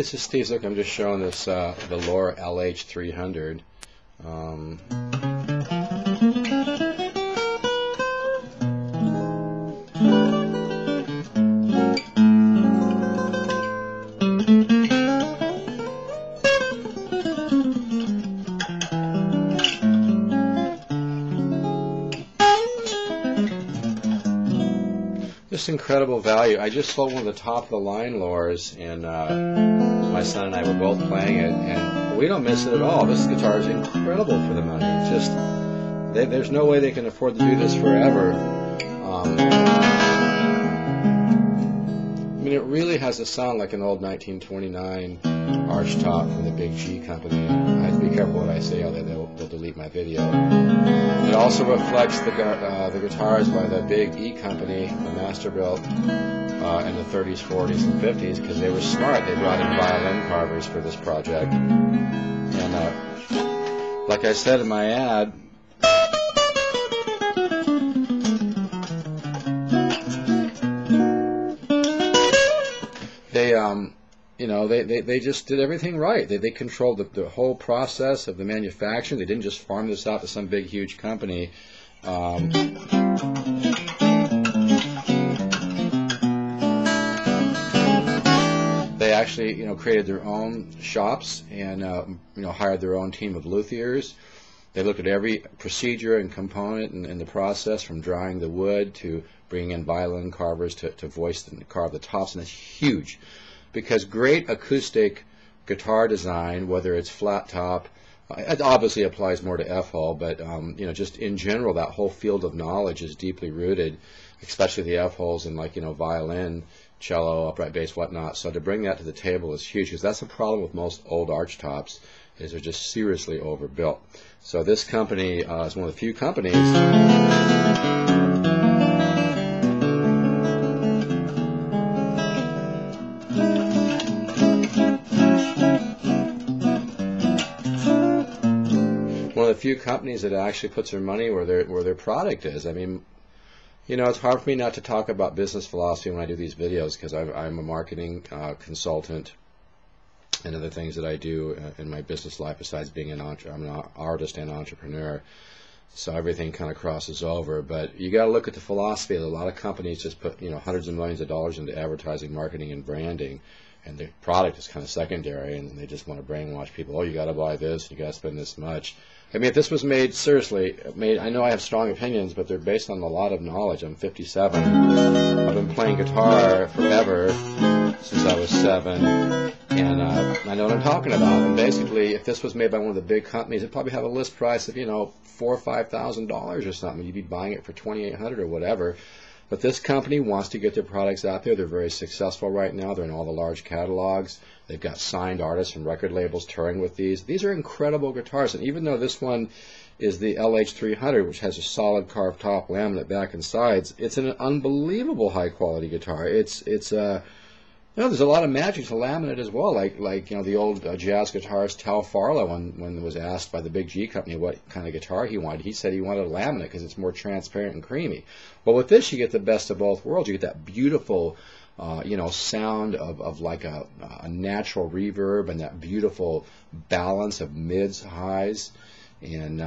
this is Steve. Look, I'm just showing this the Loar LH300. Just incredible value. I just sold one of the top of the line Loars, and my son and I were both playing it, and we don't miss it at all. This guitar is incredible for the money. It's just there's no way they can afford to do this forever. I mean, it really has a sound like an old 1929 Archtop from the Big G company. I have to be careful what I say, or they'll delete my video. It also reflects the guitars by the Big E company, the Masterbuilt, in the 30s, 40s, and 50s, because they were smart. They brought in violin carvers for this project. And like I said in my ad, they just did everything right. They controlled the whole process of the manufacturing. They didn't just farm this out to some big, huge company. They actually, created their own shops and, hired their own team of luthiers. They looked at every procedure and component in the process, from drying the wood to bringing in violin carvers to voice and carve the tops, and it's huge. Because great acoustic guitar design, whether it's flat top, it obviously applies more to F-hull, but just in general, that whole field of knowledge is deeply rooted, especially the F-hulls in violin, cello, upright bass, whatnot. So to bring that to the table is huge, because that's the problem with most old Archtops, is they're just seriously overbuilt. So this company is one of the few companies that actually puts their money where their product is. I mean, it's hard for me not to talk about business philosophy when I do these videos, because I'm a marketing consultant and other things that I do in my business life besides being I'm an artist and entrepreneur. So everything kind of crosses over. But you got to look at the philosophy. A lot of companies just put hundreds of millions of dollars into advertising, marketing, and branding, and the product is kind of secondary, and they just want to brainwash people. Oh, you got to buy this, you got to spend this much. I mean, if this was made seriously, I know I have strong opinions, but they're based on a lot of knowledge. I'm 57. I've been playing guitar forever, since I was 7, and I know what I'm talking about. And basically, if this was made by one of the big companies, it'd probably have a list price of $4,000 or $5,000 or something. You'd be buying it for $2,800 or whatever. But this company wants to get their products out there. They're very successful right now. They're in all the large catalogs. They've got signed artists and record labels touring with these. These are incredible guitars. And even though this one is the LH300, which has a solid carved top, laminate back and sides, it's an unbelievable high quality guitar. There's a lot of magic to laminate as well. Like the old jazz guitarist Tal Farlow, when it was asked by the Big G company what kind of guitar he wanted, he said he wanted a laminate because it's more transparent and creamy. Well, with this, you get the best of both worlds. You get that beautiful, sound of like a natural reverb, and that beautiful balance of mids, highs, and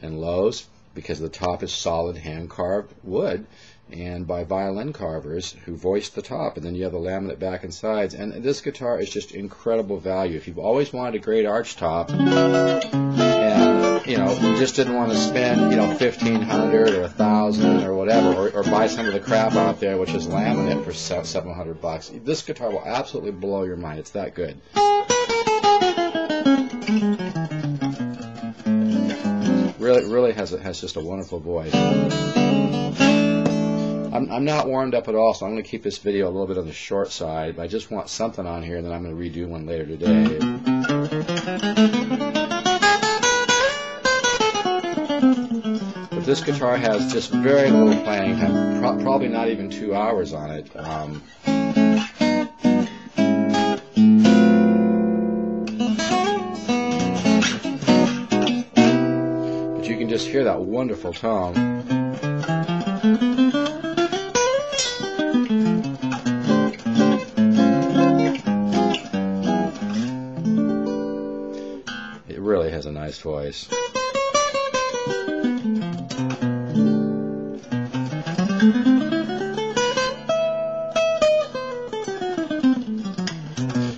lows, because the top is solid hand-carved wood, and by violin carvers who voiced the top, and then you have the laminate back and sides. And this guitar is just incredible value. If you've always wanted a great Archtop, and you just didn't want to spend $1,500 or $1,000 or whatever, or buy some of the crap out there which is laminate for $700, this guitar will absolutely blow your mind. It's that good. Really has just a wonderful voice. I'm not warmed up at all, so I'm going to keep this video a little bit on the short side, but I just want something on here, and then I'm going to redo one later today. But this guitar has just very little playing time, probably not even 2 hours on it. But you can just hear that wonderful tone. has a nice voice.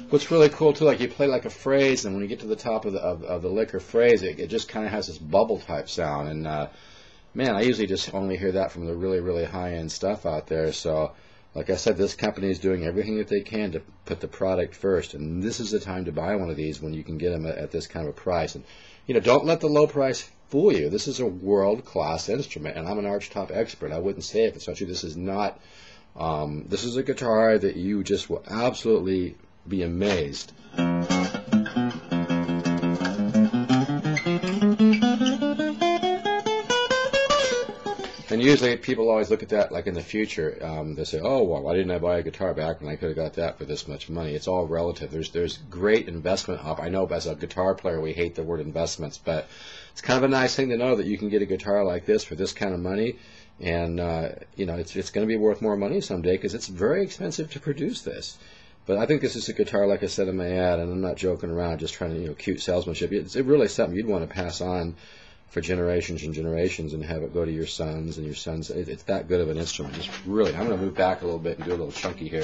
What's really cool too, like you play like a phrase, and when you get to the top of the lick or phrase, it just kind of has this bubble type sound. And man, I usually just only hear that from the really high end stuff out there. So, like I said, this company is doing everything that they can to put the product first, and this is the time to buy one of these when you can get them at this kind of a price. And you know, don't let the low price fool you. This is a world-class instrument, and I'm an Archtop expert. I wouldn't say if it's not true. This is not. This is a guitar that you just will absolutely be amazed. And usually people always look at that like in the future. They say, oh, well, why didn't I buy a guitar back when I could have got that for this much money? It's all relative. There's great investment up. I know as a guitar player we hate the word investments, but it's kind of a nice thing to know that you can get a guitar like this for this kind of money. And, you know, it's going to be worth more money someday because it's very expensive to produce this. But I think this is a guitar, like I said in my ad, and I'm not joking around, just trying to, you know, cute salesmanship. It's really something you'd want to pass on for generations and generations and have it go to your sons and your sons. It's that good of an instrument. It's really, I'm going to move back a little bit and do a little chunky here.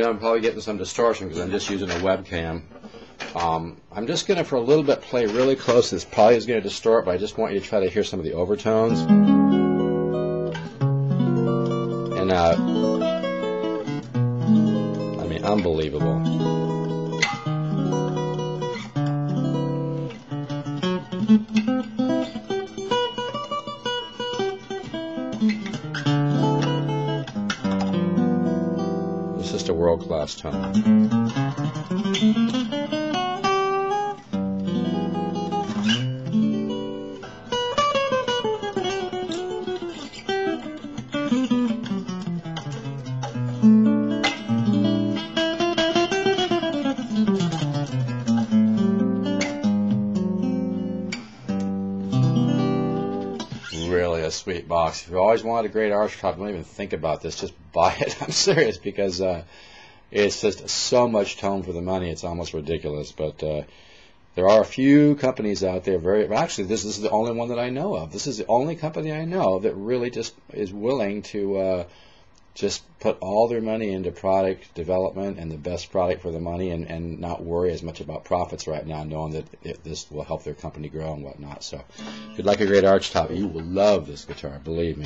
I'm probably getting some distortion because I'm just using a webcam. I'm just going to, for a little bit, play really close. This probably is going to distort, but I just want you to try to hear some of the overtones. And, I mean, unbelievable. It's just a world-class tone. Really a sweet box. If you always wanted a great Archtop, don't even think about this. Just buy it. I'm serious, because it's just so much tone for the money. It's almost ridiculous. But there are a few companies out there. Actually, this is the only one that I know of. This is the only company I know that really just is willing to just put all their money into product development and the best product for the money, and not worry as much about profits right now, knowing that this will help their company grow and whatnot. So if you'd like a great Archtop, you will love this guitar, believe me.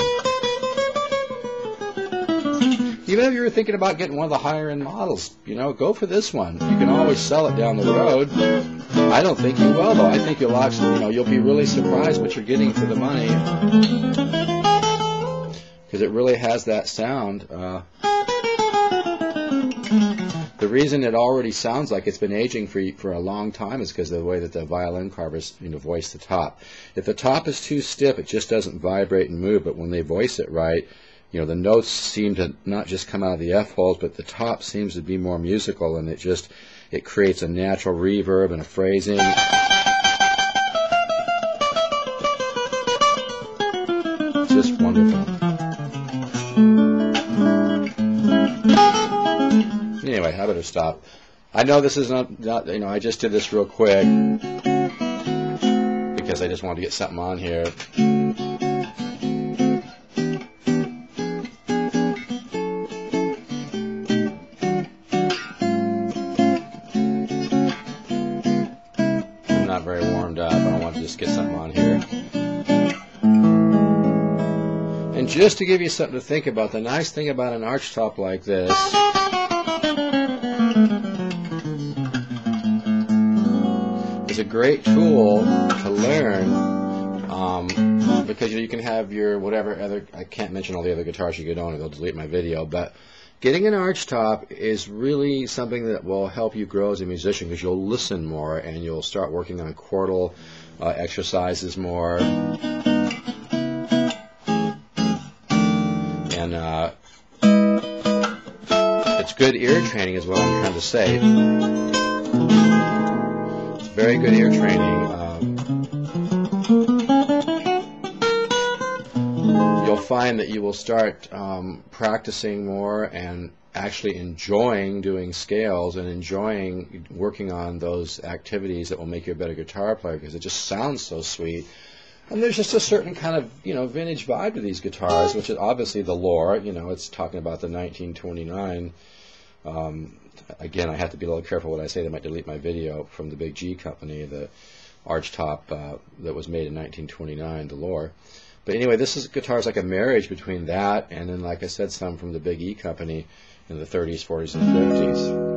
Even if you were thinking about getting one of the higher end models, you know, go for this one. You can always sell it down the road. I don't think you will, though. I think you'll actually, you know, you'll be really surprised what you're getting for the money, because it really has that sound. The reason it already sounds like it's been aging for a long time is because of the way that the violin carvers, you know, voice the top. If the top is too stiff, it just doesn't vibrate and move. But when they voice it right, you know, the notes seem to not just come out of the F holes, but the top seems to be more musical, and it creates a natural reverb and a phrasing. It's just wonderful. Anyway, I better stop. I know this is not, you know, I just did this real quick because I just wanted to get something on here. I'm not very warmed up, but I want to just get something on here. And just to give you something to think about, the nice thing about an Archtop like this is a great tool to learn, because you can have your whatever other, I can't mention all the other guitars you could own or they'll delete my video, but getting an Archtop is really something that will help you grow as a musician, because you'll listen more and you'll start working on chordal exercises more. And it's good ear training is what I'm trying to say. It's very good ear training. You'll find that you will start practicing more and actually enjoying doing scales and enjoying working on those activities that will make you a better guitar player, because it just sounds so sweet. And there's just a certain kind of, vintage vibe to these guitars, which is obviously the Loar. It's talking about the 1929. Again, I have to be a little careful what I say. They might delete my video from the Big G company, the Archtop that was made in 1929, the Loar. But anyway, this guitar is like a marriage between that and then, like I said, some from the Big E company in the 30s, 40s, and 50s.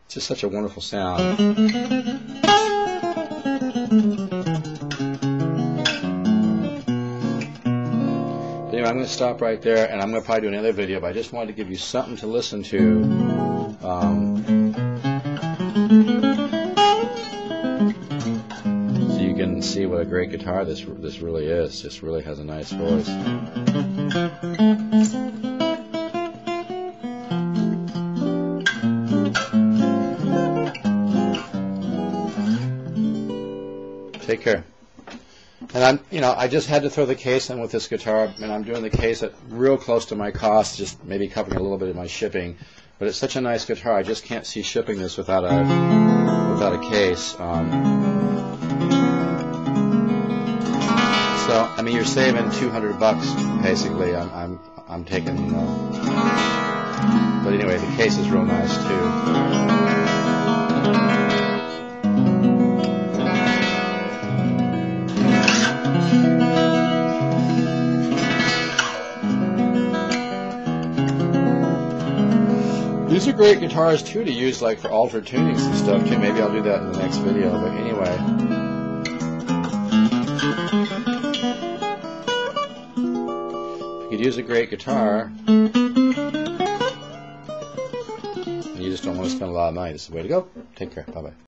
It's just such a wonderful sound. Anyway, I'm going to stop right there, and I'm going to probably do another video, but I just wanted to give you something to listen to. So you can see what a great guitar this really is. Just really has a nice voice. Take care. And I just had to throw the case in with this guitar, and I'm doing the case at real close to my cost, just maybe covering a little bit of my shipping. But it's such a nice guitar, I just can't see shipping this without a case. So you're saving $200 basically. I'm taking. But anyway, the case is real nice too. These are great guitars too to use like for altered tunings and stuff too. Maybe I'll do that in the next video. But anyway, if you could use a great guitar and you just don't want to spend a lot of money, this is the way to go. Take care. Bye bye.